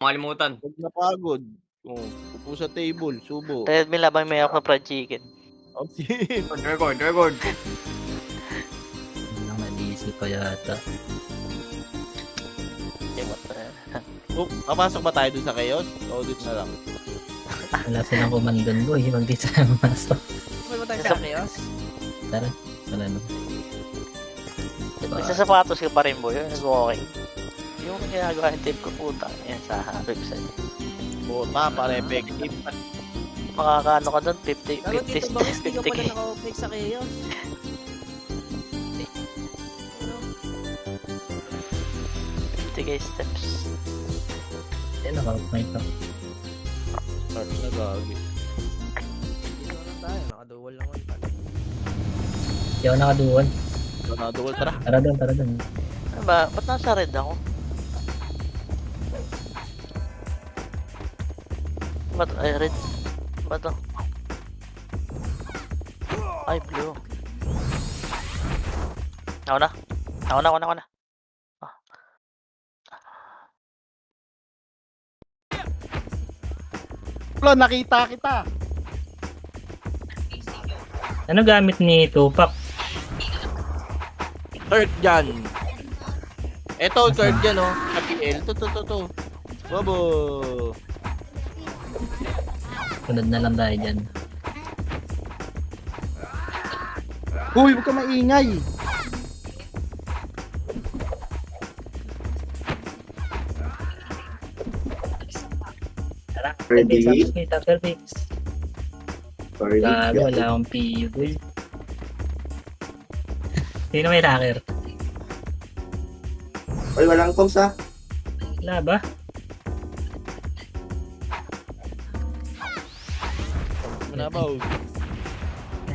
Makalimutan. Huwag napagod. Upo sa table, subo. Treadmill habang may ako na fried chicken. Oh, sige. Record. Nag-iisip pa yata. Papasok ba tayo dun sa chaos? Audit na lang. Wala silang kumandon boy, huwag di tayo masok. May ba tayo sa chaos? Tara, wala na. Nagsasapatos ka pa rin boy, nag-walking. Yung ginagawa yung tip ko puta, yan sa website. Puta, para effective. Makakaano ka doon, 50 Pero dito ba gusto ka 50k. pala naka-opex sa chaos? Ano? 50k steps. Eh, naka-off-mic ka. Start na gagi. Dito na tayo, naka-dual lang ulit pala. Hindi ako nakaduwan. Donado, tara. Tara doon. Ano ba? Ba't nasa red ako? Ba't ay red? Ba't to? Ay blue. Ako na. Ah. Wala, nakita kita. Ano gamit ni Tupac? Third dyan. Eto, third dyan, oh. Sa PL. To. Bobo. Sunod na lang tayo dyan. Uy, huwag ka maingay. Tara, Ready? Perfect. Gago, wala akong PU boy. Sino may hacker? Oy, walang comms ah. Wala ba? Ano ba?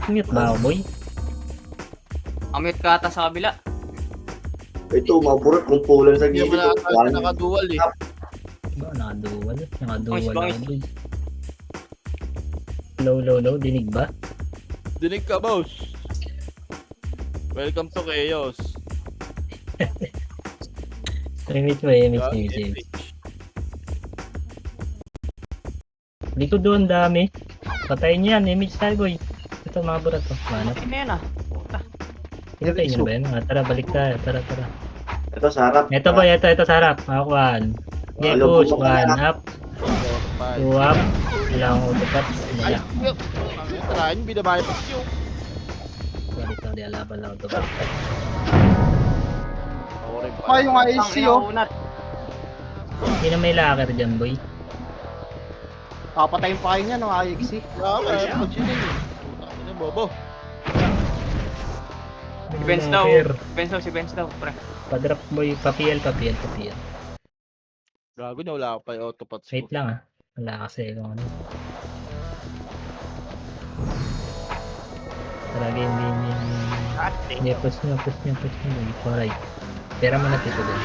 Mute ba ako boy? Amit ka ata sa kabila. Ito, maburot kung pulan sa Hindi gilid. mo na nakadual eh. Ba, nakaduwal. Bangis. Ako boy. Low. Dinig ba? Dinig ka, boss. Welcome to chaos. Image. Likod doon, dami. Patayin niyo yan, image tayo boy. Ito mga burat to. Mana? Ano na yan ah? Puta. Patayin niyo ba yan? Tara, balik tayo. Tara. Ito, sa harap. Ito boy, ito sa harap. Makakuhaan. Okay, push. 1 up. 2 up. Wala akong autopat. Ay, Wala. tarahin, binabaypas yung. Sorry, alaban lang autopat. Pa yung IC, oh. Unat. Hindi na may locker dyan boy. Papatayin pa kayo niya ng IXC. Pag sila yun. Ano, bobo. Si Benz daw, pre. Pa-drop boy, pa-PL. Gago na, wala pa yung autopots Wait ko. lang ah. Wala kasi kung ano. Tara, game. Hindi, push nyo boy. Alright. Pera mo na dito din.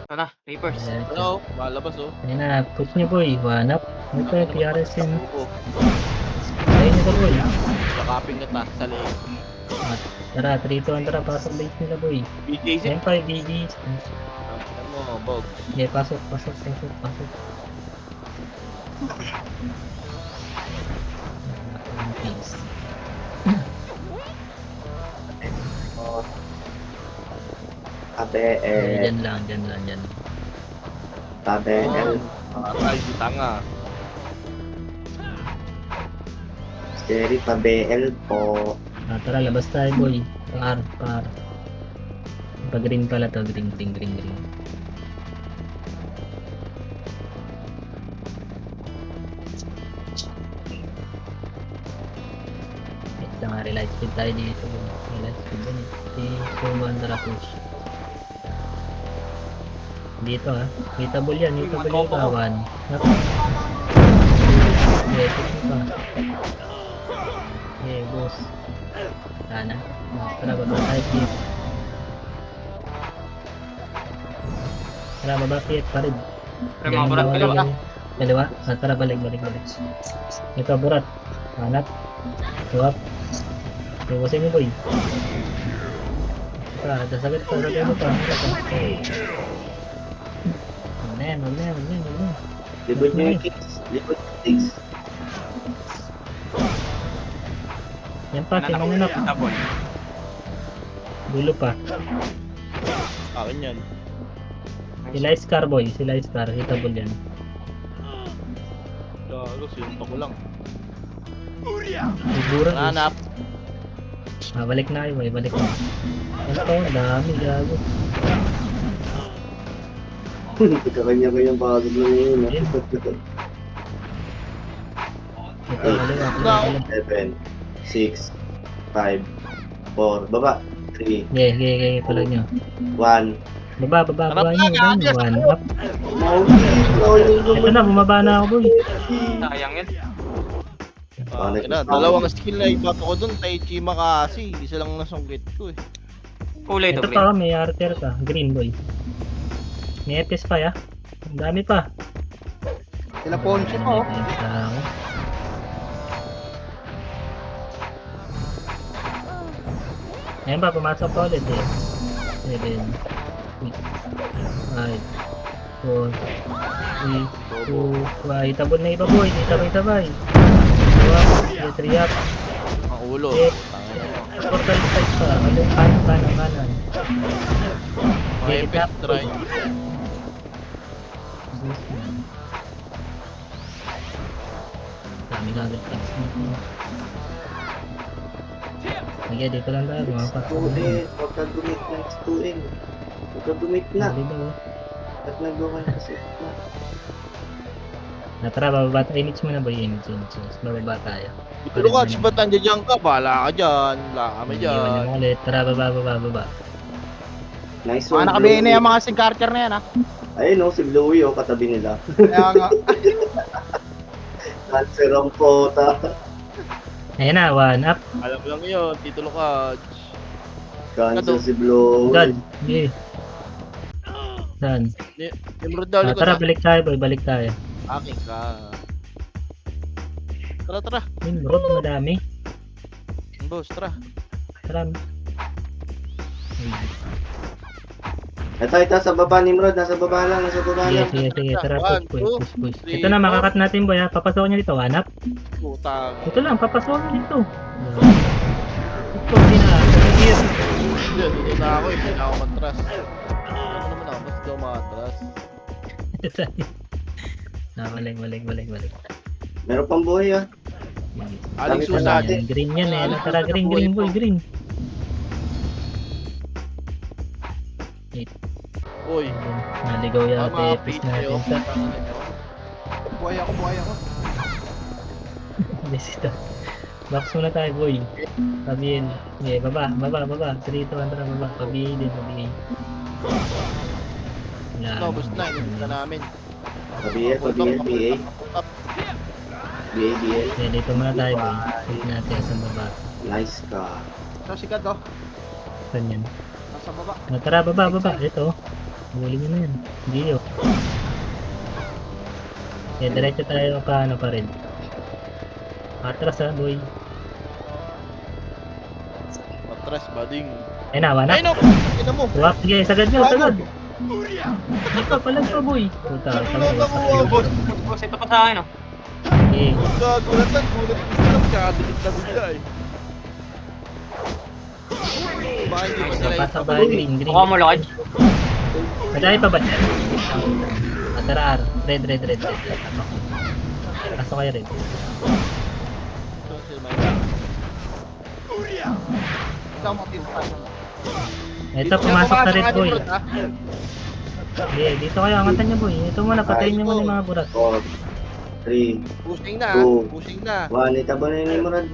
Ano na, papers. Ano, malabas, oh. Ayun na, push nyo boy. 1 up. Ano pa yung PRS yun? Bobo. Ayun nyo to boy. Sakapin na ta, sa leeg. Tara, 3-2 tara. Pasok base nila boy. BJC. Ayun pa yung BBs. Ano mo, bog. Hindi, pasok. Peace. Ate, Dyan lang. tate, Ay, di tanga. Jerry, pa-BL po. Tara, labas tayo boy. Par. Pag-green pala to. Green. Wait lang nga, relight speed tayo dito. Relight speed din eh. 3, 2, 1, tara push. Dito ha. Hitable yan kawan. Okay, push mo pa. Okay, boss. Sana. Tara, baba tayo dito. Tara, baba fit pa rin. Pre, mga burat ka lang. Dalawa? Tara, balik. Ito, burat. Hanap. Tuwap. Tuwasin mo boy. Sagat pa, sagat mo pa. Huwag na yan, huwag na yan, huwag na yan, huwag na yan. Libot nyo yung kicks. Libot yung kicks. Yan pa, si Mananap. Tapon. Dulo pa. Akin yan. Sila Scar boy, sila Scar. Hitable yan. Gago, sinuntok ko lang. Siguro. Nanap. Balik na kayo, boy. Balik na. Ano to? Ang dami, gago. Kanya-kanyang bagod na yun. Ito, kaliwa. Kaliwa. 7, 6, 5, 4, baba. 3, Okay, tuloy nyo. 1. Baba nyo. One up. Ito Ito na, bumaba na ako, boy. Sayang yun. Dalawang skill na iba ko dun. Tai Chi Makasi. Isa lang nasunggit ko eh. Kulay to Ito green. pa, may arter ka. Green, boy. May EPS pa, ya. Ang dami pa. Sila Poncho pa, oh. Ayan ba, pumasok pa ulit eh. 7, 6, 5, 4, 3, 2, 1. Itabon na iba boy, itabay-tabay. 2 up, 3 up. Ang ulo. Eh, Tangina mo. portal side pa. Kanan. Mga epic try. Dami ka agad. Sige, dito lang tayo. Mga Ulit, huwag ka dumit ng stuin. Huwag ka dumit na. Dito. At nagawa kasi na. Tara, bababa tayo. Image mo na boy, image. Bababa tayo. Pero Kats, ba't nandiyan ka? Bahala ka dyan. Wala kami Iwan dyan. mo ulit. Tara, baba. Nice Mga one, nakabihin na Bluey. yung mga SIM carter na yan, ha? Ayun oh, si Bluey oh, katabi nila. Kaya nga. Cancer ang pota. Ayan na, 1 up. Alam lang yun. Titulo Kats. Cancer si Bluey. God. Yeah. Saan? Nimrod daw likod Tara, ha. balik tayo boy, balik tayo. Aking ka. Tara. Yun, road madami. Boss, tara. Tara. Ito, sa baba ni Nimrod. Nasa baba lang. Sige. Tara, One, push. two, Ito na, makakat natin boy ha. Papasokan niya dito, 1 up. Putang. Ito lang, papasokan niya dito. Ito, hindi na. Here. Hindi, dito na ako eh. Hindi na ako matras. Ano naman ako? Ba't daw matras? Balik. Meron pang buhay ah. Aling Dami pa susad. natin. Green yan eh. Tara, green boy, green. Uy. Naligaw yata Mga epis video. natin sa Buhay ako. Besito. Box muna tayo boy. Pabihin. Okay, baba. 3, 2, 1, tara baba. Pabihin. Wala. No, bus na. Inipit na namin. Pabiel, PA. BA. Okay, dito muna tayo boy. Check natin sa baba. Nice ka. So, sikat, oh. Saan yan? Nasa baba. Tara, baba. Ito. Huli nyo na yan. Gio. Okay, diretso tayo pa rin. Atras ha, boy. Matras, bading. Ay na, Ay, wana. no! Ina mo! Tuwak, sige, sagad nyo, sagad. Hindi pa, palag pa, boy. Puta, Nakulong ako, boss. Boss, ito pa sa akin, oh. Okay. Gagulatan. Gulat ko lang. Kakadikit na bigla eh. Baka hindi pa sila Pasa ba, green. Mukha mo, Lokaj. Madami pa ba dyan? Tara, red. Pasok kayo red. Ikaw mo, Tim. Ito, pumasok na red, boy. Okay, dito kayo, angatan nyo, boy. Ito muna, patayin nyo muna yung mga burat. 4, 3, Pushing na. Two. Pushing na. 1. Itabo na yung Nimrod.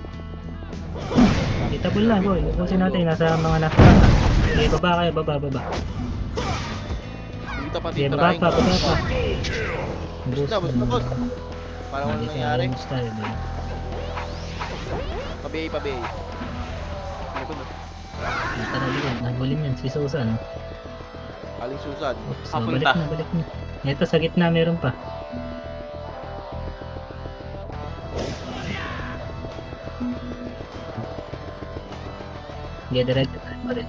Itabol na, boy. Ipusin natin, nasa mga nasa. Okay, baba kayo, baba. Dito pa Okay, dito baba rin. pa. Boost na, boss. Parang walang nangyari. Boost tayo, boy. Pabay. Tara, dito. Nagulin yan, si Susan. Aling susad. Oops, Papunta. balik na. Ito, sa gitna, meron pa. Okay, diretso tayo pa rin.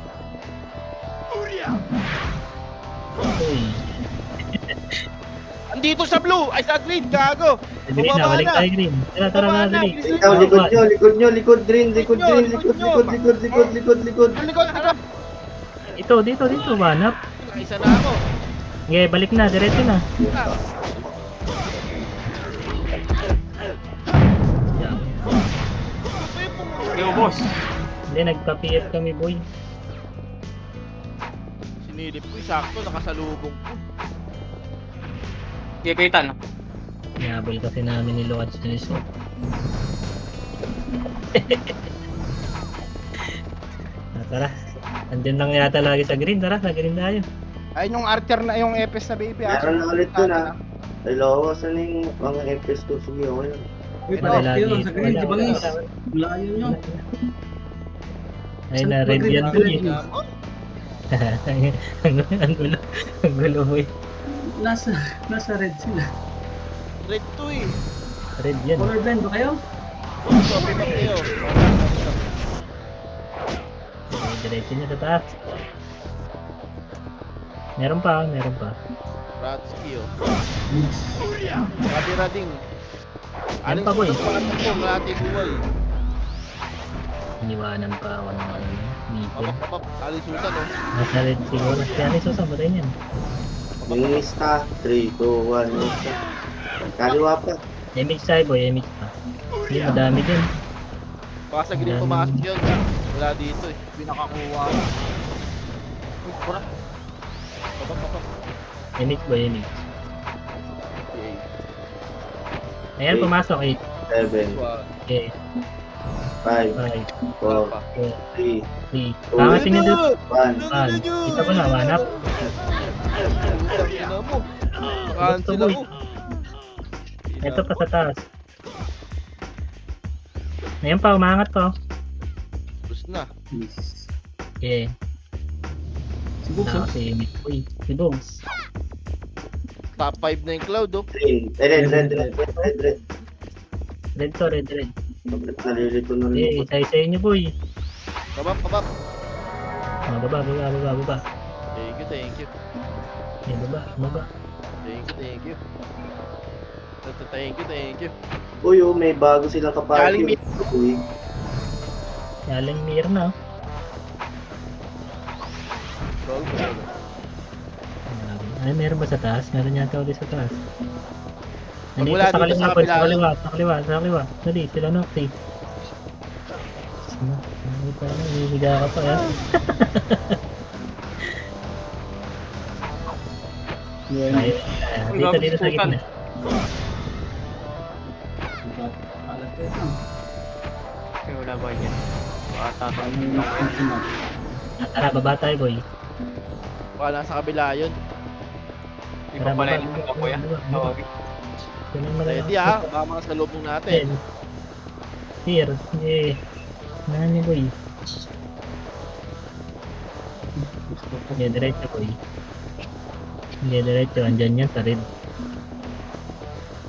boy. Andito sa blue! Ay, sa green, gago! Green na, Bumaba balik na. tayo green. Tara, tara, Bumaba tara, na, dali. bilisan Ikaw, nyo. likod nyo, likod green, likod Likod nyo, green, likod likod, nyo. likod, likod, likod, likod. Ang likod, harap! Dito, wanap. Isa na ako. Okay, balik na, diretso na. Yan. Yo, boss. Hindi, nagpa-PF kami, boy. Sinilip ko, sakto, nakasalubong ko. Sige, Kaitan. Nabal kasi namin ni Load Siniso. Tara. Andyan lang yata lagi sa green. Tara, sa green tayo. Ayun yung archer na yung Epes na baby. Meron na ulit dun Dalawa, saan yung mga FS ko? Sige, okay lang. Uy, Wala parang yun, lagi. sa green, di ba guys? Wala. Layo nyo. Ayun na, red yan to eh. Oh, Ang gulo. Ang gulo boy. Nasa red sila. red to eh. Red yan. Colorblind ba kayo? Copy pa kayo. Diretso niya sa taas. Meron pa. Ratsky oh. Rading rading. Yan pa, boy. Rati buhay. Iniwanan pa ako ng dito. Papap, alis Susan oh. Nasa red siguro. Kaya ni Susan, patay niyan. Yung mista, 3, 2, 1, mista. Kaliwa pa. Image tayo boy, image pa. Hindi, madami din. Baka sa green pumasok yun. Wala dito eh. Pinakakuha. Papap. Image boy, image. Okay. Ayan, pumasok 8. 7, Okay, 5, 5, 4, 4, 3, 3. Pangasin niyo doon. 1. Kita ko na, wanap. Ina mo. Cancel boy. ako. Ito pa sa taas. Ayan pa, umangat ko. Tapos na. Okay. Si Books, oh. Si image boy. Si Bogs. Top 5 na yung cloud oh. Green. Red. Red to, red. Nalilito na Okay, rin ako. isa niyo boy. Papap. Baba. Thank you. Okay, baba. Thank you. Thank you. Uy, oh, may bago silang Galing kaparty. Uy, Yaling mirror na. Roll mo. Ay, meron ba sa taas? Meron yata ulit sa taas. Pag Nandito wala sa dito sa kaliwa, kabila. sa kaliwa. Dali, sila Nocti. Hindi pa naman, hihiga ka pa ya. Ay, dito sa gitna. Alat ko ito. Okay, wala ba yan? Baka tatanong lang ko yan. Tara, baba tayo boy. Baka nasa kabila yun. Hindi pa pala yung mga kuya. Tawagin. Ganun mo lang. Ready ah. Baka mga salubong natin. Here, yeah. Nani boy. Yeah, diretso boy. Yeah, diretso. Andyan yan sa red.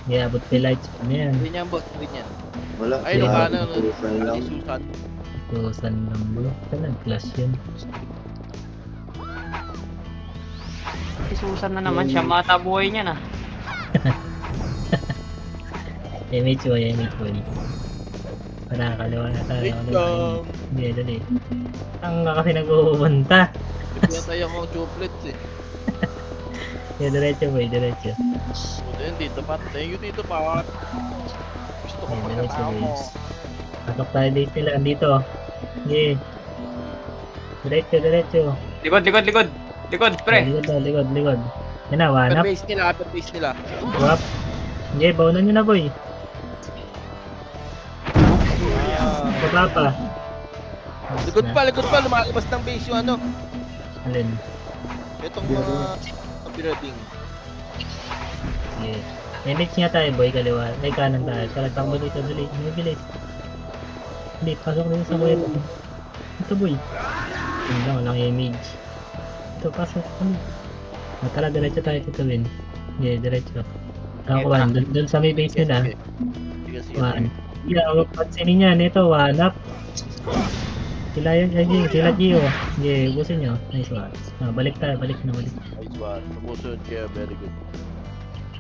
Yeah, abot may lights pa na yan. Green yan boss. Green yan. wala. Ay, no, Kaya, paano? tutusan lang. Ali Susan. So, saan lang bro? Saan nag-clash yun? Si Susan na naman siya. Mata buhay niya na. Image boy. Para kalawa na tayo. Wait lang. Hindi, dali. Ang nga kasi nag-uunta. Pinatay akong chocolates eh. Yeah, diretso boy, diretso. Buti yun dito pa. Thank you dito pa. Gusto ko Yeah, diretso pagkatao mo. boys. Pasok tayo dito sila. Andito. Yeah. Diretso. Likod, pre. Likod. Yan na, Upper wanap. base nila. Wap. Yeah, baunan nyo na boy. Ah. Baba pa. Likod pa. Lumalabas ng base yung ano. Alin? Itong mga pirading. Yeah. Image nga tayo boy, kaliwa. Ay, kanan tayo. Kalagpang boy dito, dali. May bilis. Hindi, pasok dito sa kuya. Ito boy. Yun lang, walang image. Ito, pasok. Tara, diretso tayo dito, Win. Yeah, diretso. Ako, Okay, one. Doon sa may base nila. Sige. One. Yeah, huwag pansinin yan. Ito, one up. Sila yan, sila Gio. Sige, ubusin nyo. Nice one. Balik tayo, balik na, balik. Nice one. Sumusunod kayo, very good.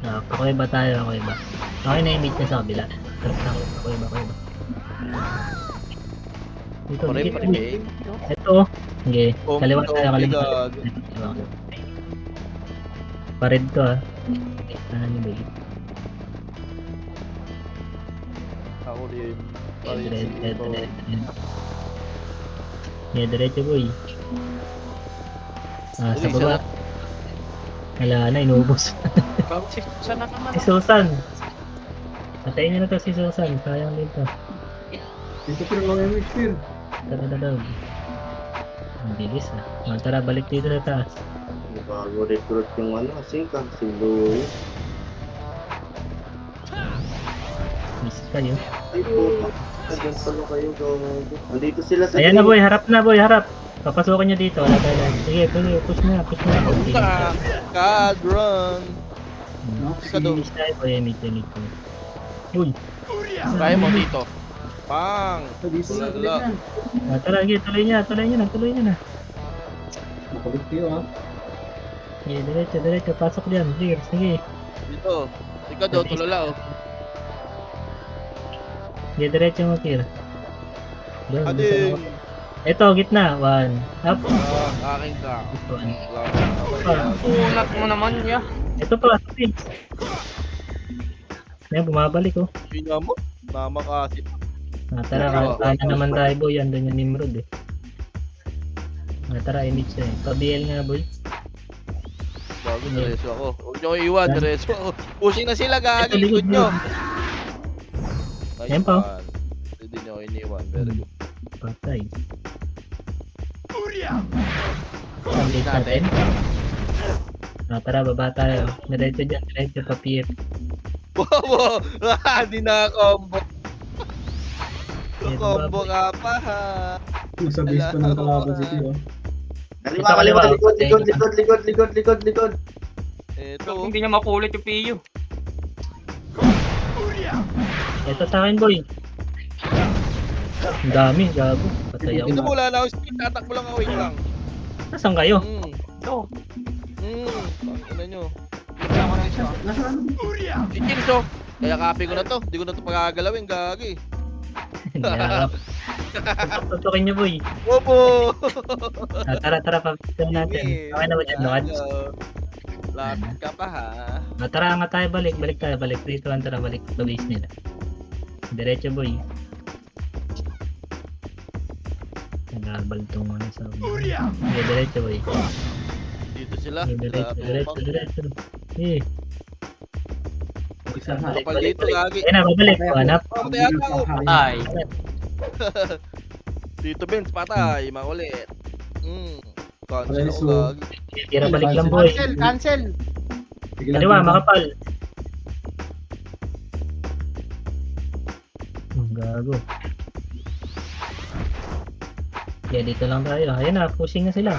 Ako iba tayo, ako iba. Okay na yung meet niya sa kabila. Ako iba. Dito, Pare, dito. pare, eh. Ito. Sige, kaliwa tayo, kaliwa. Pared to ah. Kanan ni Boy. Ako rin. Diretso Boy. Sa Uy, baba. Wala na, inubos. Si Susan na naman. Si Susan. Patayin niyo na to si Susan. Sayang din to. Dito pero mga mixer. Tara. Ang bilis ah. Tara, balik dito sa taas. Bago recruit yung si Louie. Miss kayo. Ay po, andyan pala kayo gago. Andito sila sa Ayan na Boy, harap na Boy, harap. Papasukin niyo dito. Wala tayo lang. Sige, push na. Puta! God, run! No? Ika doon. Miss tayo Boy, meet. Uy. Try mo dito. Pang! Dito na, Wala. tuloy na. Tara, tuloy niya na. Makabit kayo ha. Sige, diretso. Pasok diyan. Clear. Sige. Dito. Ika doon, tulala oh. Sige, diretso mo, Clear. Doon. Ading! Ito, gitna. 1. Up. Aking ka. Unat mo naman niya. Ito pa. Sige. Ayan, bumabalik oh. Pina mo? Namakasip. Tara, kaya naman tayo boy. Andun yung Nimrod eh. Tara, image siya eh. Pa-BL nga boy. Bago, diretso ako. Huwag nyo ko iwan, diretso ako. Pushing na sila, gagi. Ito, likod Likod nyo. Ayan pa, oh. Hindi nyo ako iniwan. Very good. Patay. Update natin. Tara, baba tayo. Diretso dyan. Diretso pa-PF. Wow! Hindi na-combo. Combo ka pa ha. Nasa base pa ng kalaban si Tio. Kaliwa, likod. Ito. Hindi niya makulit yung PU. Ito sa akin boy. Ang dami, gago. Patay Ito ako. mo, wala na ako speed. Tatakbo lang ako. Wait lang. Nasaan kayo? Ito. Ano nyo? Nasa ano? Si Kinso. Kaya copy ko na to. Hindi ko na to pagagalawin. Gagi. Yarap. Tutukin niyo boy. Wobo! Tara, papitan natin. Okay na ba dyan, Lokad? Lapit ka pa ha. Tara, nga tayo, balik tayo. 3, 2, 1, tara, balik sa base nila. Diretso boy. Nagabal tong ano sa... Okay, diretso boy. Dito sila. Diretso. Eh, Isa ha. Kapal dito lagi. ayun na, babalik. Hanap. Patay ata ako. Ay. Dito Vince, patay. Makulit. Cancel ako Preso. lagi. Tira balik lang boy. Cancel. Sige lang, Kaliwa, Tio. makapal. Gago. Kaya dito lang tayo. Ayun na, pushing na sila.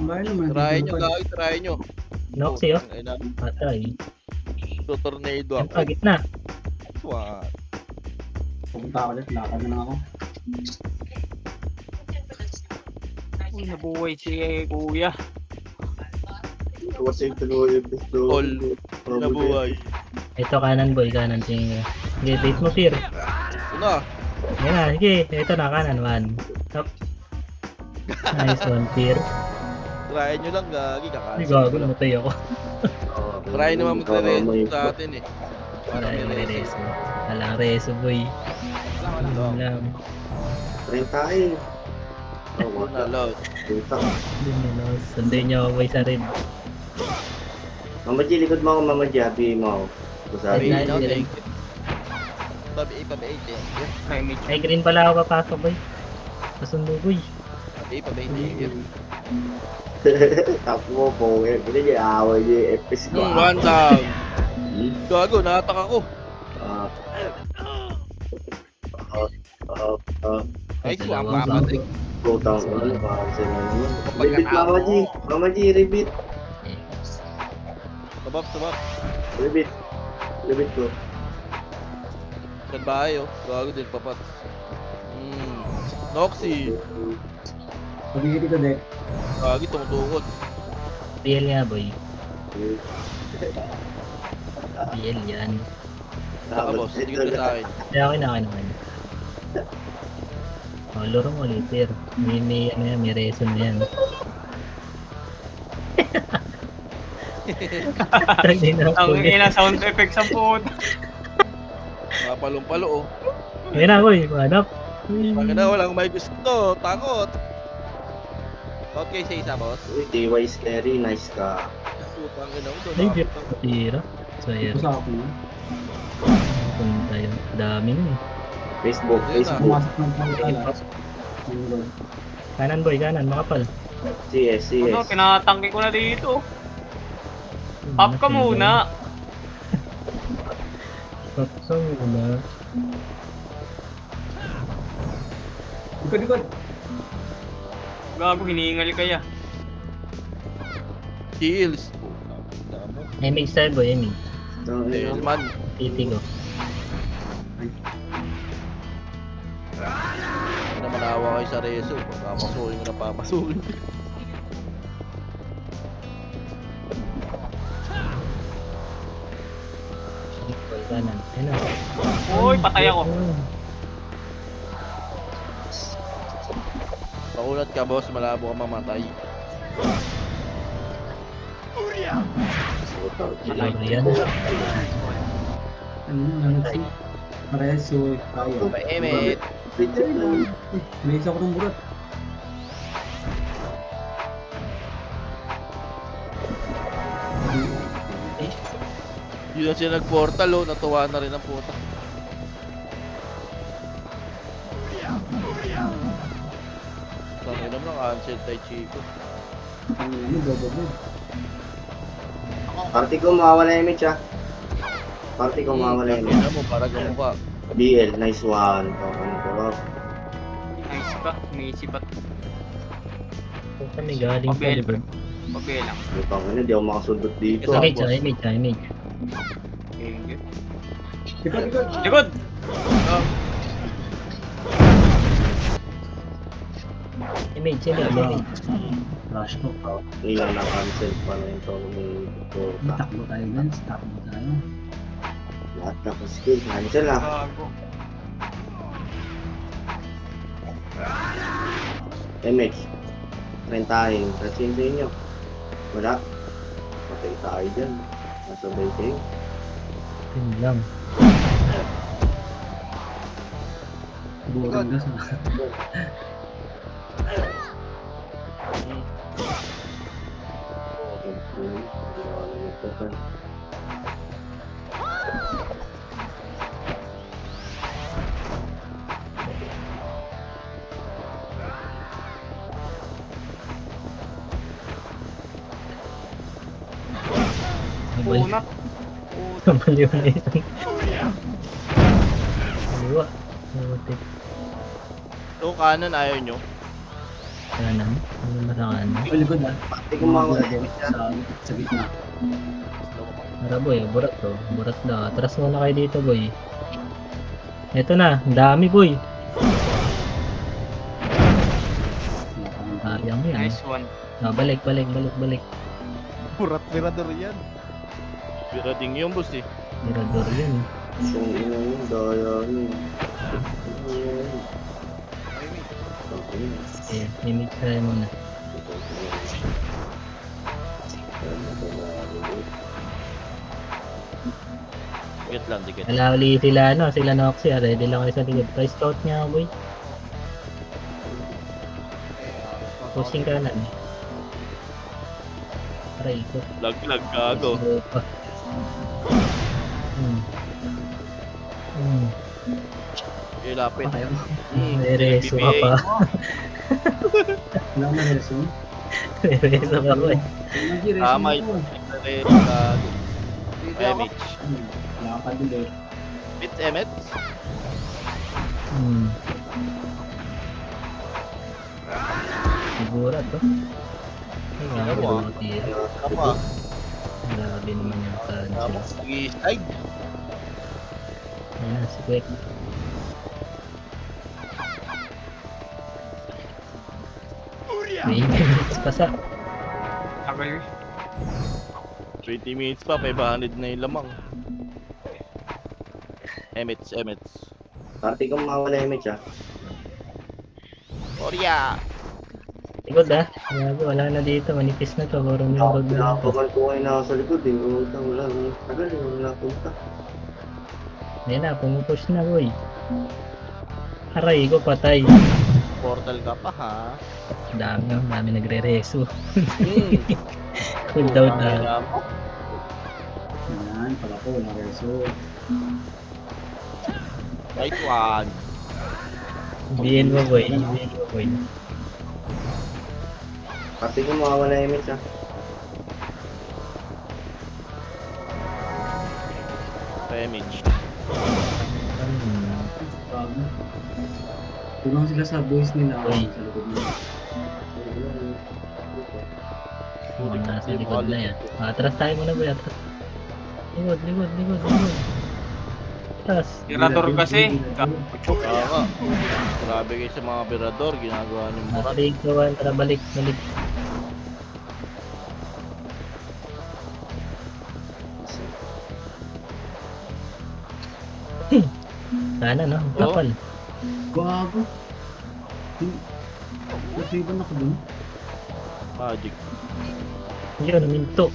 Bahay naman. Try dito nyo pa. lagi, try nyo. Noxy oh. Ayun na. Patay. Ito tornado Yan ako. pa, gitna. What? Pupunta ulit. Lakad na lang ako. Uy, nabuhay si Kuya. Wasig to Louie. All. Nabuhay. Ito kanan boy, kanan tingin. Sige, bait mo Fear. Ito na. Yan na, sige. Ito na, kanan. 1. Top. Nice one, Fear. Try nyo lang gagi. Ay, Kakasin. gago, namatay ako. Try naman magre-reso sa atin eh. Para Wala may yung reso. reso. Walang reso boy. Wala. Lang. Rin tayo. Wala load. Puta. Sunday niyo ako boy sa red. Mama G, likod mo ako, Mama G. Happy mo ako. Kusari. Ay, No, ay, thank you. Pabi 8 eh. Ay, may Ay, green pala ako papasok boy. Pasundo boy. Pabi 8 eh. Tapo po. Hindi niya away niya. FPS ko. One down. Gago, natak ako. Ay, swam pa Patrick. Putang ulo. Repeat, Mama G. Mama G, repeat. Sabab. Repeat ko. Sa bahay oh. Gago din papat. Noxy. Pag-iiti ko, Dek. Gagi, tumutukod. PL nga boy. PL yan. Saka boss, hindi ka sa akin. Kaya okay na. Oh, laro mo later. May ano yan, may reason na yan. Ang ina sound effects ang puto. Mga palong-palo, oh. Ayun na boy, manap. Pag na, walang may gusto. Takot. Okay, sa isa, boss. Uy, DY scary, nice ka. Putang ina ko Ay, doon. di tira. So yan, Basta ako na. punta yun. Dami nun eh. Facebook, Ayun na. Facebook. Pumasok ng pangkala. Kanan boy, kanan, makapal. CS, Ano, CS. tinatangke ko na dito. Pop ka muna. Pop ka muna. Likod. Gago, hinihingal kaya. Heals. MH tayo boy, MH. Tailman. Titi ko. Hindi naman awa kayo sa reso. Papamasukin ko na papasukin. Boy, kanan. Ayun na. Uy, patay ako. Pakulat ka, boss. Malabo ka mamatay. Ano yan? Ano si? Pareso, kaya. Paemit. May isa ko ng burat. Yun na siya nag-portal, oh. Natuwa na rin ang puta. Tangin naman ang cancel tay Chico. Ang ano, bobo. Party ko mawawala yung image ah. Party ko mawawala yung image. Tangin mo, para gamukha. BL, nice one. Ano Nice ka, may sipat. Kung kami galing sa Pabel, likod. Pabel lang. Ito ano, di ako makasundot dito. Isa- Image, image. Likod. Likod! Image. Rush ko. Ilan na cancel pa na ito. May Takbo tayo dyan. Takbo tayo. lahat na po skill. Cancel ah. Gago. MX. Rentahin. Rasin sa inyo. Wala. Patay tayo dyan. Nasabay kayo. Yun lang. Buran ka sa... Punat. Maliw na isang. Maliwa. Mabuti. So, kanan ayaw nyo. Kanan. Ano ba sa kanan? Ay, likod ah. Pati ko mawawala yung image ah. Sa gitna. Tara boy, burat to. Burat na. Atras muna kayo dito boy. Eto na, ang dami boy. Sayang yan. Nice one. Balik. Burat-birador yan. Birading yung boss eh. Mirador yan. Kung ina yun, daya yun. Eh, image tayo muna. Dikit lang, dikit. Wala uli sila sila Noxy. Ready lang kayo sa likod. Pa-scout nga boy. Pushing kanan. Tara ikot. Lag-lag, gago. Opa. Ilapit. Patay ako. May reso ka pa. Wala na resume. May reso ka pa eh. Tama yun. Gago. Emit. Wala ka dili. Bit Emmet. Siguro to. Ay, nga Ano ako ah? mga tira. Tama. Grabe naman yung cancel. Tapos nag-i-slide. Ayan na, si Quick. 20 minutes pa sa. Tagal. 20 minutes pa, 500 na yung lamang. Emets. Ate kong mawala yung image ah. Orya! Likod Grabe, wala na dito. Manipis na to. Puro yung road na lang to. Nakapagal ko ngayon na sa likod eh. Utang wala. Tagal eh. Wala punta. Ayan na, pumupush na boy. Aray ko, patay. Portal ka pa ha? Dami nagre-reso. Hmm. Cooldown na. Yan, pala ko, nareso. Right one. BL mo boy. Ate kong mawala yung image ah. Damage. Bago. Tulong sila sa voice nila Uy. sa likod nila. Nasa likod na yan. Atras tayo muna boy, atras. Likod. Atras. Tirador kasi. Tama. Grabe kayo sa mga berador, ginagawa niyo murat. Balik, gawan. Tara, balik. Sana no, kapal. Gago. Nag-ribbon ako dun. Magic. Yun, minto.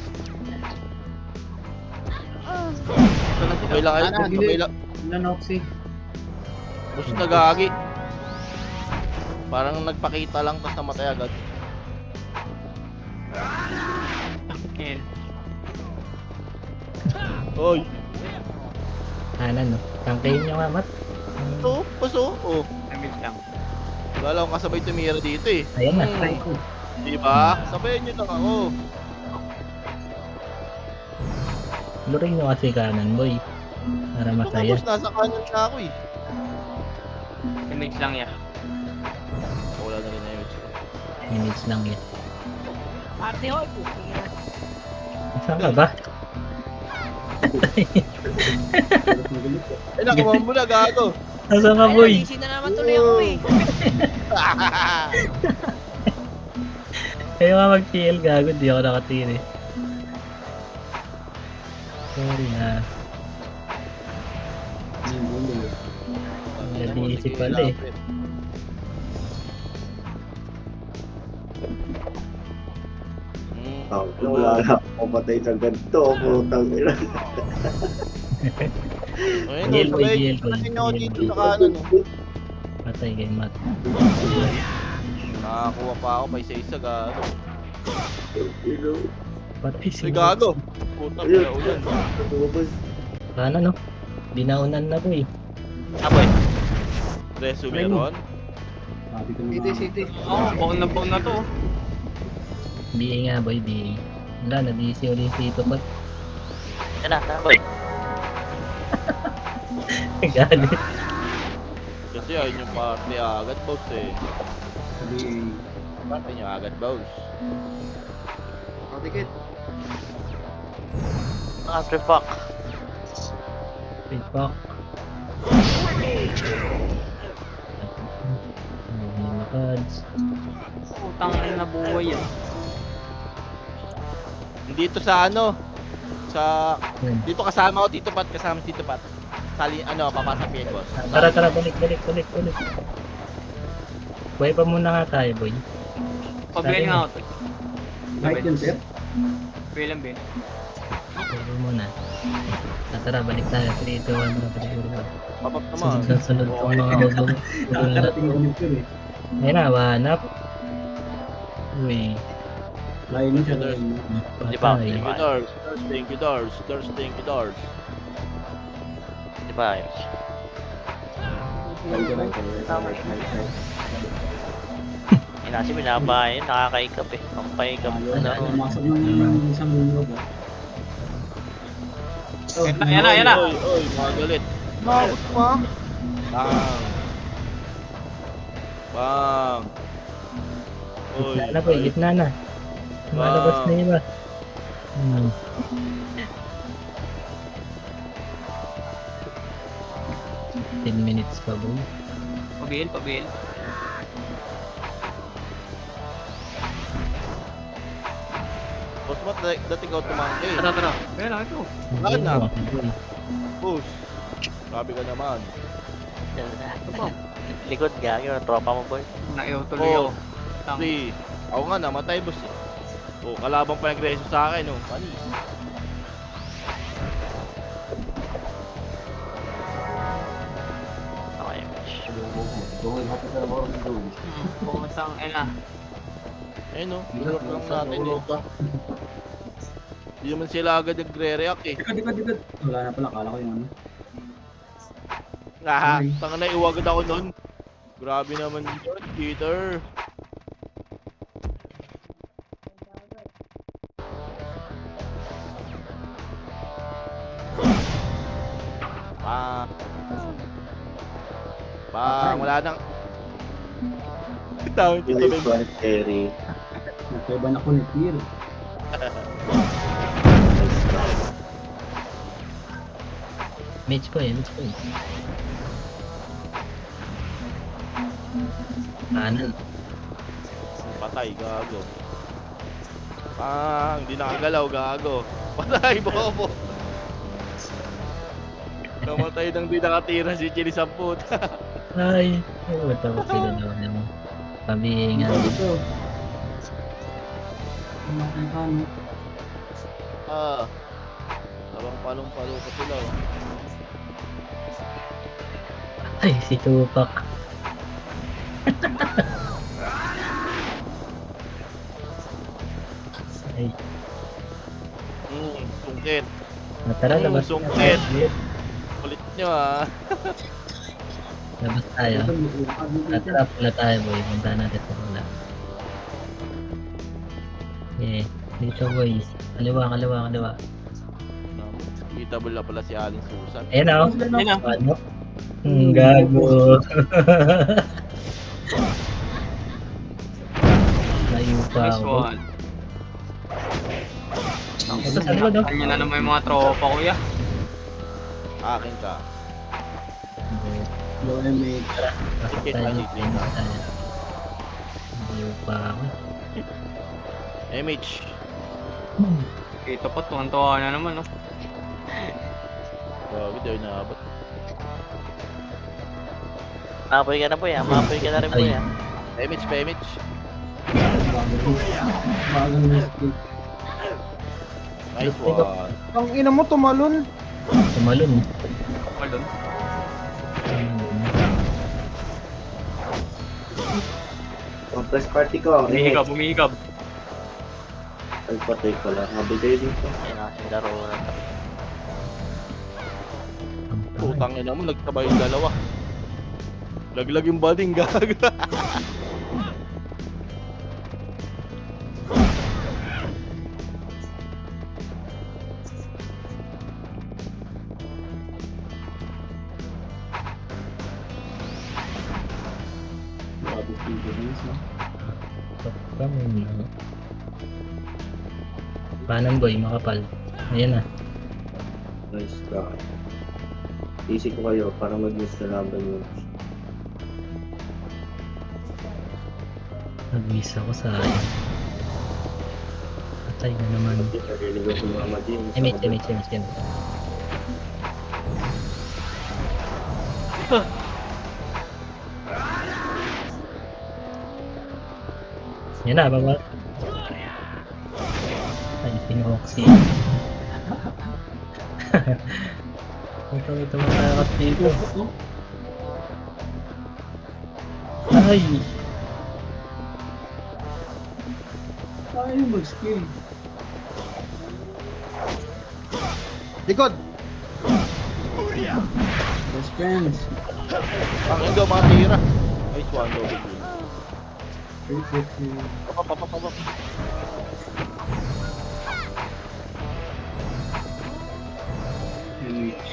Sabay lang kayo, sabay lang. Ilan Oxy? Bus nagagi. Parang nagpakita lang tas namatay agad. Kill. Oy, Sana no. Tangkayin nyo nga, Mat. puso. Oh, Damage lang. wala akong kasabay tumira dito eh. Ayan na. Try ko. Diba? Sabayan nyo lang ako. Luring nyo kasi kanan, boy. Para masaya. Tapos nasa kanan na ako eh. Damage lang ya. Wala na rin na image ko. Minutes lang yun. Ate hoy, puti na. Saan ka ba? Galit na galit eh. Eh, nakuha mo na, gago. Nasaan ka, Ay, boy? nag-easy na naman tuloy ako eh. Kayo nga mag-PL, gago. Di ako nakatiri. Sorry na. Yung gulo. Nag-iisip pala eh. Wala na ako patay sa ganito. Putang ina. Ayun, Gel boy, sabay, gel boy. sabay niyo ako Gel dito boy. sa kanan. Oh. Patay kay Mat. Nakakuha pa ako pa isa-isa, gago. Patay si Ay, gago. Puta, pala ulan. Lumabas. Sana no? Binaunan na, boy. Aboy. Reso meron. Sabi ko na City. Oo, baon na to. BA nga, boy. BA. Wala, na-DC ulit dito, Pat. Yan na, boy. Galit. Kasi ayun yung party agad, boss eh. sabi Party nyo agad, boss. Tikit. After fuck. Wait, Pak. Makads. Utang na buhay yan. Dito sa ano? Sa... Yan. Dito kasama ko, Tito Pat. Kasama si Tito Pat. Sali, ano, papasok yan, boss. Tara, balik. Buhay pa muna nga tayo, boy. Pabihan nga ako to. right yun, sir. Bilang bin. Buhay muna. Tara, balik tayo. 3, 2, 1, Papak naman. sunod Oo, yung mga hudong. Nakakarating ulit yun eh. Ayun na, wanap. Uy. Lain nun siya, lain nun. Di ba? Patay. Di ba? Thank you, doors. Di ba ayos? Inasi binabayan, nakakaikap eh. Pampaikap Ayaw, na. pumasok ng isang mundo ba? Yan na. Oy, mga galit. Bakit mo? Bang. Oy. Gitna na, boy. Gitna na. Lumalabas na iba. 10 minutes pa, boy. Pabil. Ba't dati ikaw tumangki? Tara, tara. Kaya lang ito. Bakit na? Hindi mo, Push. Grabe ka naman. Likod gagi, tropa mo boy. Naiyaw tuloy Oh. ako. Tang- Hindi. Ako nga namatay boss eh. Oh, kalabang pa nag-reso sa akin oh. Funny. Okay, Mitch. Pumasang ina. Ayun oh. Hirap lang natin eh. Hindi naman sila agad nagre-react eh. Dikad. Wala na pala, kala ko yung ano. Ah, tanga na iwagad ako nun. Grabe naman yun, Peter. Pa. Wala nang. Tawag dito Philip Ben. Terry. Nagkaiba na ko ni Peer. Mitch po eh, Mitch po eh. Kanan. Patay, gago. Hindi nakagalaw, gago. Patay, bobo. Namatay nang di nakatira si Chili sa puta. Ay, wala ko sila naman yung pabingan. Ito. Umatay ka, no? Habang palong-palo pa sila. Oh. Ay, si Tupac. Ay, Sungkit. tara, labas Sungkit. tayo. Kulit nyo ah. Labas tayo. Ito, may ulakad mo dito. Tara, pula tayo boy. Punta natin sa pula. Okay, dito boys. Kaliwa. Kitable na pala si Aling Susan. Ayan o. Ayun na. Ano? Gago. Layo pa Nice ako. one. Ito sa likod, no? Kanya na naman yung mga tropa, kuya. Akin ka. Low MH. Pasok Ticket tayo, na ticket dito. tayo. Layo pa ako. MH. Ito pa, tuwan-tuwa na naman, no? Grabe, di ako naabot. Mapoy ka na boy, mapoy ka na rin boy. MH. Bago na skill. Nice one. Ang ina mo, tumalon. Tumalon. Malun. Complex party ko. Bumihikab. Ay, patay pala. Mabigay dito. Ayun na, yung laro na to. Putang ina mo, nagtabay yung dalawa. Laglag yung bading, gago. Bago figurines, no? Panan boy, makapal. Ayan na. Nice ka. Easy ko kayo para mag-miss na laban yun. Nag-miss ako sa ayan. Patay na naman. Narinig ko si Mama Jean. MH. Yan na, baba. Ay, pinoxy. Ito matakas dito. Ay! Tayo mag-skill. Likod. Best friends. Ang endo, matira. Nice one, double kill. Perfect. Papapapapap. MH.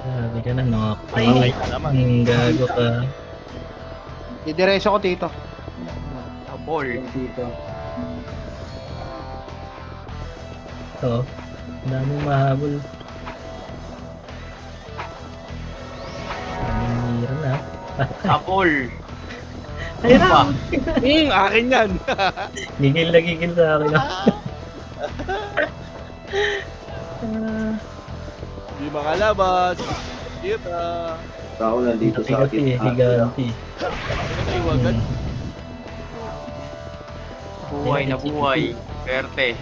Sabi ka na, Ay, knockay. na naman. Gago ka. Didiretso ko dito. Abol. Yung dito. Ito, ang daming mahabol. Daming hira na. Abol. Ayun na! Akin yan. Gigil na gigil sa akin. Hindi makalabas. Kita. Ako nandito sa akin. Higanti. Naiwagan. Buhay na buhay. Perte.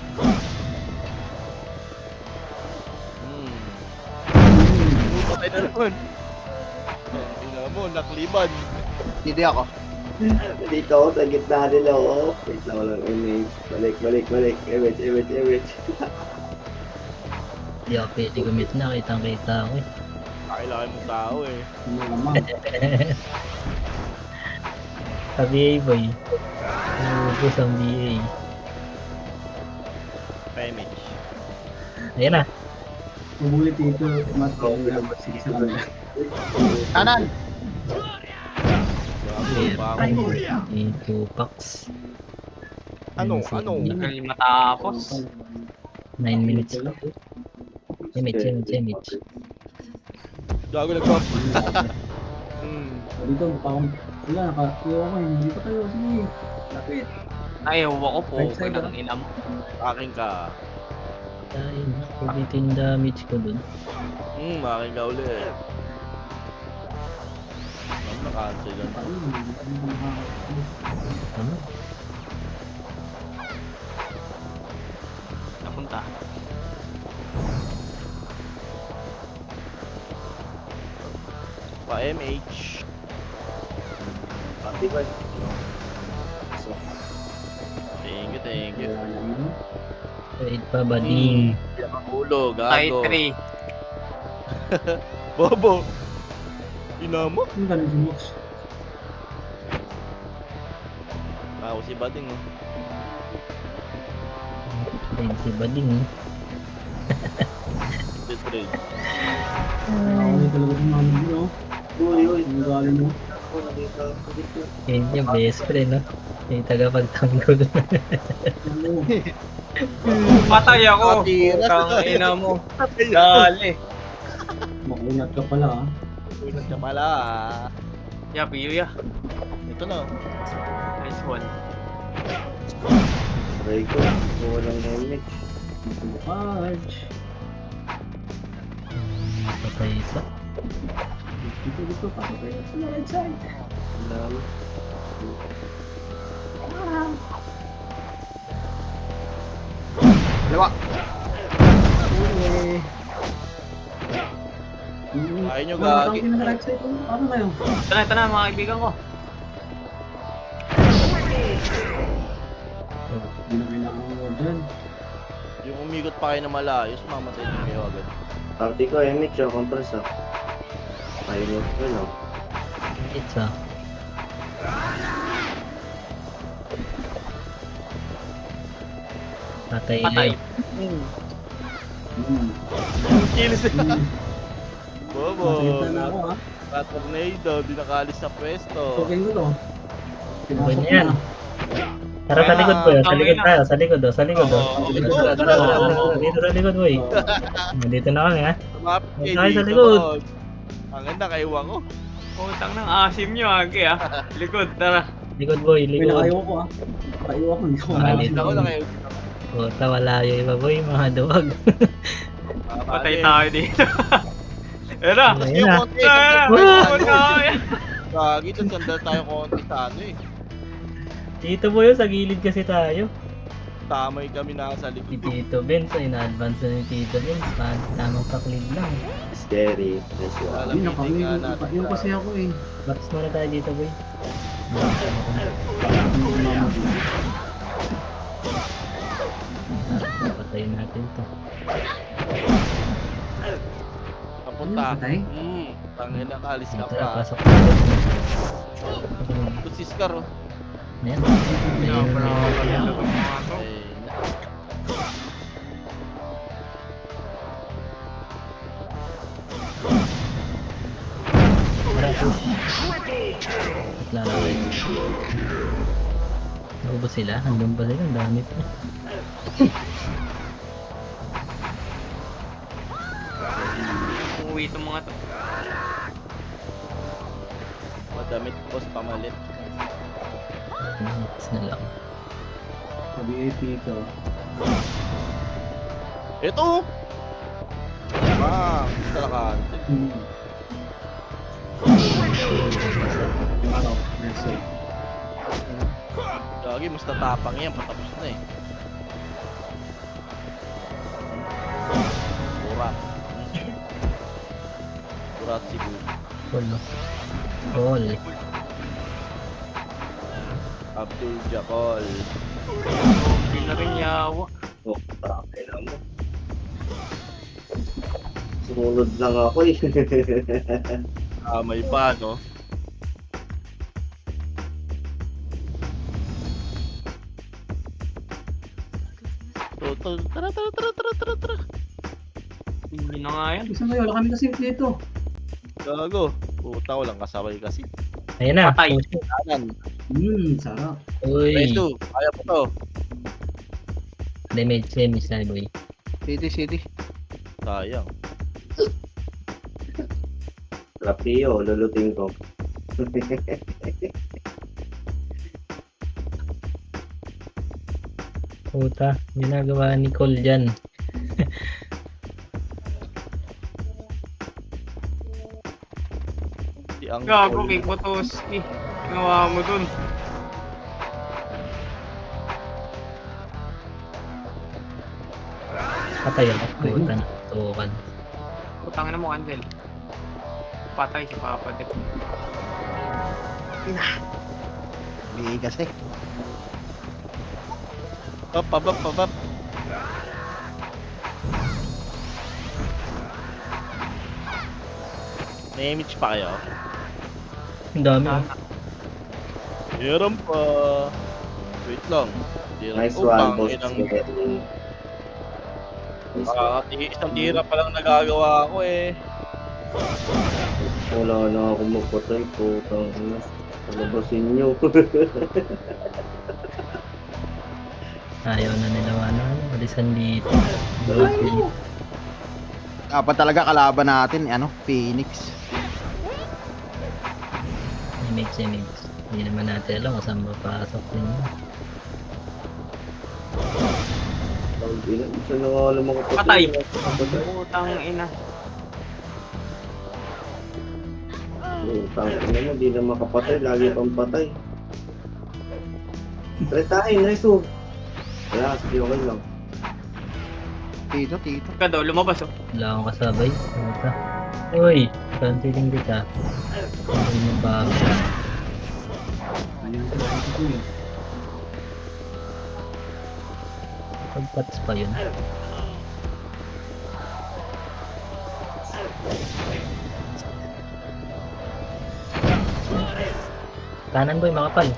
Patay na naman. Ina mo, nakliban. Hindi ako. Dito ako sa gitna nila. Oh. Wait lang, walang image. Balik. Image. Hindi ako pwede gumit na. Kitang-kita ako eh. Kailangan mo tao eh. Ano naman? Sa BA boy. Ubus ang BA. Pemage. Ayan na. Mabulit dito, Matt. Sige sa kanila. Kanan. In 2 packs. Ano? Tagal matapos. 9 minutes pa. Image. Gago nagpap. Dito, parang, wala, nakakuha ko eh. Dito kayo, sige. Lapit. Ay, huwa ko po. Right side, Ng ina mo. Akin ka. Ayun, kubitin damage ko dun. Akin ka ulit. Ano na-cancel yan? Ayun, hindi ko makakakuha. Tama. Napunta. Pa-MH. Pati ba? So, Thank you. Wala na yun. Wait pa ba din? Hindi ako ulo, Side gago. 3. Bobo. Ina mo. Ang galing si Mox. Ako si Bading. Oh. Ayun si Bading. Trade. Nakakawin talaga si Mami G, oh. uy. Ang galing mo. Ako nakita ako dito. Yun yung best friend, no? Yung tagapagtanggol. Ano? Patay ako. Katira. Tang ina mo. Dali. Makunat ka pala, ah. Unat ka pala. Ya, piyo ya. Ito na. Nice one. Try ko. Kuha ng image. Fudge. Patay isa. Dito, pasok kayo sa right side. Alam. Dalawa. Okay. Ayaw nyo Wala gagi. kang right side. Ano na yun? Ito na mga kaibigan ko. Hindi na kailangan mo dyan. Yung umikot pa kayo na malayos, mamatay din kayo agad. Party ko image o compress ah. Ayaw nyo ko no. It's ah. Patay Patay. yun. Kills. Bobo. Nakita na ako, ah. Tornado, di nakaalis sa pwesto. Okay ko to. Okay na yan. Tara sa likod boy, sa likod tayo, sa likod oh, sa likod oh. Oo, Dito sa likod boy. Dito na kami ha. Tumapit kayo Ay, sa dito, likod. boss. Ang ganda kaiwan ko. Putang ng asim nyo, agi ah. Likod, tara. Likod boy, May likod. nakaiwa ko, ah. Nakaiwa ko, hindi ko Ah, makakita. dito. Ako na kayo. Puta, wala yung iba boy, mga duwag. Patay tayo dito. Era. Ayun Yung na. konti, sandal tayo sa ano. Patay. Gagi, dun sandal tayo konti sa ano eh. Dito boy, sa gilid kasi tayo. Tamay kami nasa Si likod. Tito Benz, ay na-advance na ni Tito Benz. Tamang paklid lang. Scary. Nice one. Alam, Hindi, nakawin meeting ko. natin. Yung kasi ako, eh. Bats muna tayo dito boy. Patayin natin to. Papunta. Ano, patay? Tangin na, kalis ka Tara, pa. pasok tayo. Ito si Scar oh. Ayan. Ano, Ayun, pero ayun. pagkakalo ng mga to. Tara, push. Lalaki. Naubos sila? Hanggang ba sila? Ang dami pa. Umuwi itong mga to. Madamit boss pamalit. Nice na lang. Pag-VIP ka. Ito! Bang! Talakan. Hmm. Araw. Nasa. Gagi, mas tatapang yan. Patapos na eh. Burat. Burat siguro. Wala. All. Abdul Jakol. Hindi na rin yawa. Oh, bakit na mo? Sumunod lang ako eh. May pa, no? Tara. Hindi na nga yan. Gusto mo yun, wala kami kasi dito. Gago. Puta ko lang kasabay kasi. Ayan na. Patay. Kanan. Sarap. Uy. Resto. Kaya po to. Damage same isa boy. City. Sayang. Rapio, lulutin ko. Puta. Ginagawa ni Cole dyan. Si Ang Gago kay Botoski. Ginawa mo dun. Patay ako. Puta na. Tukan. Putangin mo, Andel. Patay si Papa Dip. Bigay kasi. Pabab. May image pa kayo? Ang dami. oh. Meron pa. Wait lang. Nice one, boss. Isang tira pa lang nagagawa ko eh. Wala na ako magpatay po. Tangina. Palabasin nyo. Ayaw na nila ano. Alisan dito. Broken. Dapat talaga kalaban natin, Phoenix. Image. Hindi naman natin alam kung saan mapasok din yun. Isa na nga alam ako Patay. Putang ina. Tangina mo, di na makapatay. Lagi pang patay. Tretahin, nice one. Wala, sige okay lang. Tito. Ka daw, lumabas oh. Wala akong kasabay. Puta. Uy! Canceling kita. Hindi mo ba ako? Ayun ko lang ito eh. Pagpats pa yun. Kanan boy, makapal.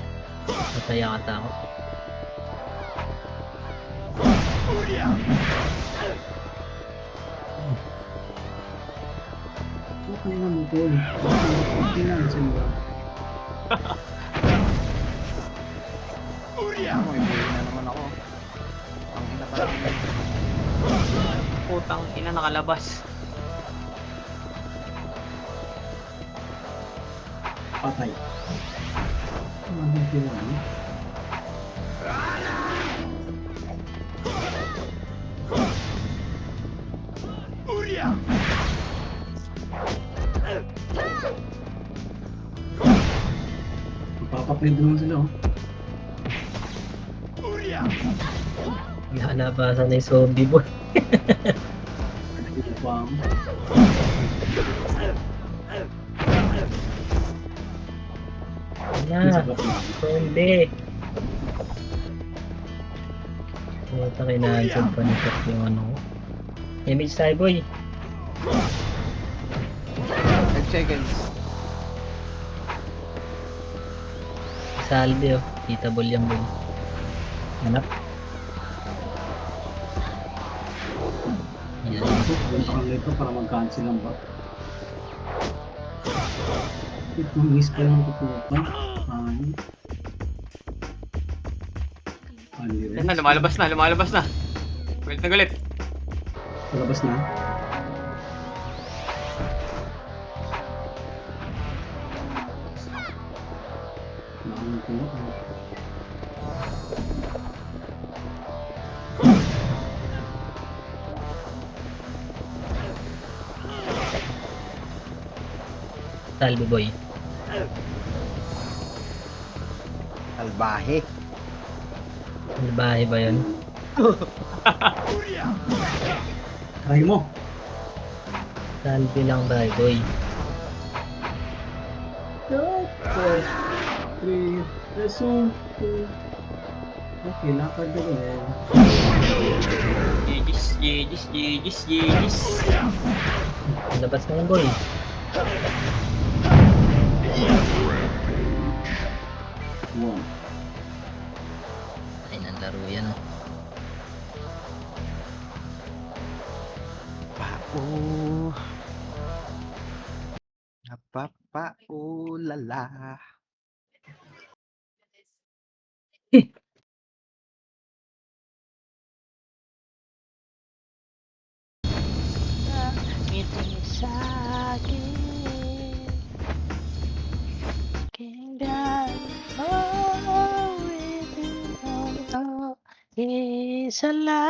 Masaya ka ako. Okay na mo, Paul. Okay na, sa'yo. May buhay na naman ako. Ang ina pala. Putang ina, nakalabas. Patay. Maraming kailangan. Magpapaplay naman sila, oh. Nalabasan na yung zombie boy. Hindi pa ako. Wala. Sarap na. Zombie. Puta, kinahansad pa ni Shop yung ano ko. Image tayo boy. 5 seconds. Salve oh. Tita ball yan boy. Hanap. Yan. Punta ka nito para mag-cancel lang ba? Mag-miss pa lang pupunta. Ayun. Yan na, lumalabas na. Galit. Palabas na. Nakang ko. Salve boy. Salbahe. Ano bahay ba yun? Try mo. Salve lang tayo boy. 3, resume 2. Okay, lakad na rin. Gigis. Labas na yun boy. One. Ay, nang laro yan oh. Pao. Napapaulala. Ngiti sa'kin. Kinggan mo. Isa lang.